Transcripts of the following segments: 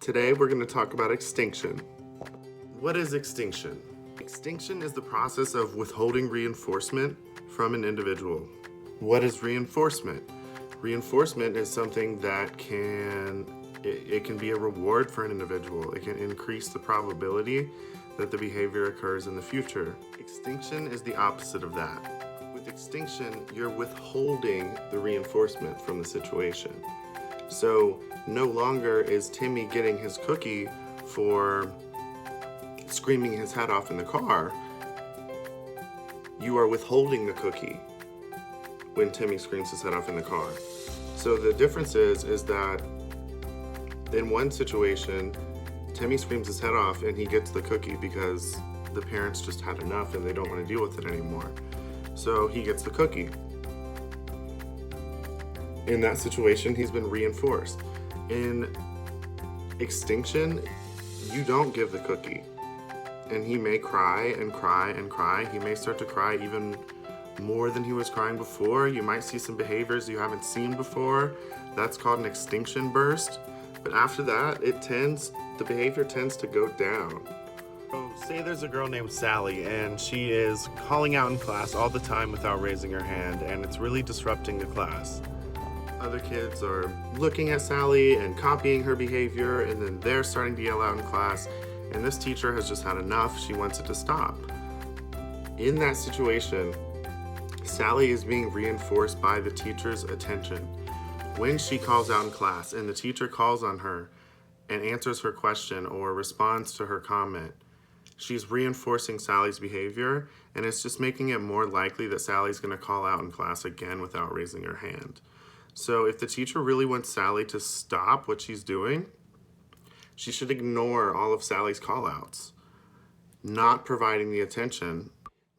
Today we're going to talk about extinction. What is extinction? Extinction is the process of withholding reinforcement from an individual. What is reinforcement? Reinforcement is something that can be a reward for an individual. It can increase the probability that the behavior occurs in the future. Extinction is the opposite of that. With extinction, you're withholding the reinforcement from the situation. So no longer is Timmy getting his cookie for screaming his head off in the car. You are withholding the cookie when Timmy screams his head off in the car. So the difference is that in one situation, Timmy screams his head off and he gets the cookie because the parents just had enough and they don't want to deal with it anymore. So he gets the cookie. In that situation, he's been reinforced. In extinction, you don't give the cookie. And he may cry and cry and cry. He may start to cry even more than he was crying before. You might see some behaviors you haven't seen before. That's called an extinction burst. But after that, the behavior tends to go down. So say there's a girl named Sally and she is calling out in class all the time without raising her hand, and it's really disrupting the class. Other kids are looking at Sally and copying her behavior, and then they're starting to yell out in class, and this teacher has just had enough. She wants it to stop. In that situation, Sally is being reinforced by the teacher's attention. When she calls out in class and the teacher calls on her and answers her question or responds to her comment, she's reinforcing Sally's behavior, and it's just making it more likely that Sally's going to call out in class again without raising her hand. So if the teacher really wants Sally to stop what she's doing, she should ignore all of Sally's call-outs, not providing the attention.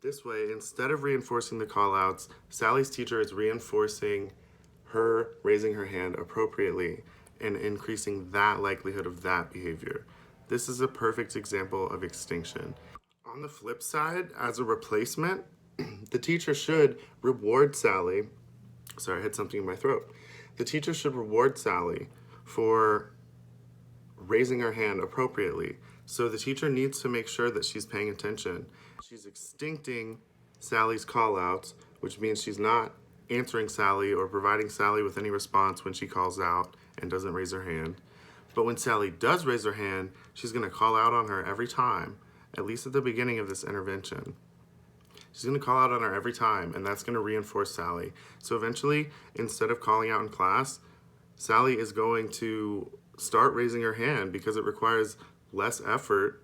This way, instead of reinforcing the call-outs, Sally's teacher is reinforcing her raising her hand appropriately and increasing that likelihood of that behavior. This is a perfect example of extinction. On the flip side, as a replacement, the teacher should reward Sally. Sorry, I hit something in my throat. The teacher should reward Sally for raising her hand appropriately. So the teacher needs to make sure that she's paying attention. She's extincting Sally's call-outs, which means she's not answering Sally or providing Sally with any response when she calls out and doesn't raise her hand. But when Sally does raise her hand, she's going to call out on her every time, at least at the beginning of this intervention. She's going to call out on her every time, and that's going to reinforce Sally. So eventually, instead of calling out in class, Sally is going to start raising her hand because it requires less effort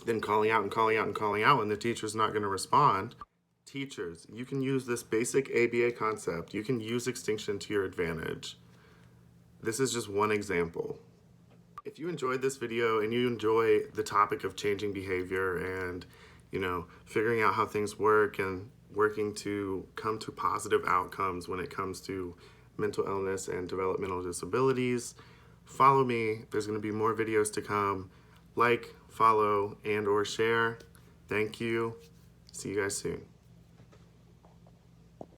than calling out and calling out and calling out when the teacher's not going to respond. Teachers, you can use this basic ABA concept. You can use extinction to your advantage. This is just one example. If you enjoyed this video and you enjoy the topic of changing behavior and figuring out how things work and working to come to positive outcomes when it comes to mental illness and developmental disabilities, follow me. There's going to be more videos to come. Like, follow, and/or share. Thank you. See you guys soon.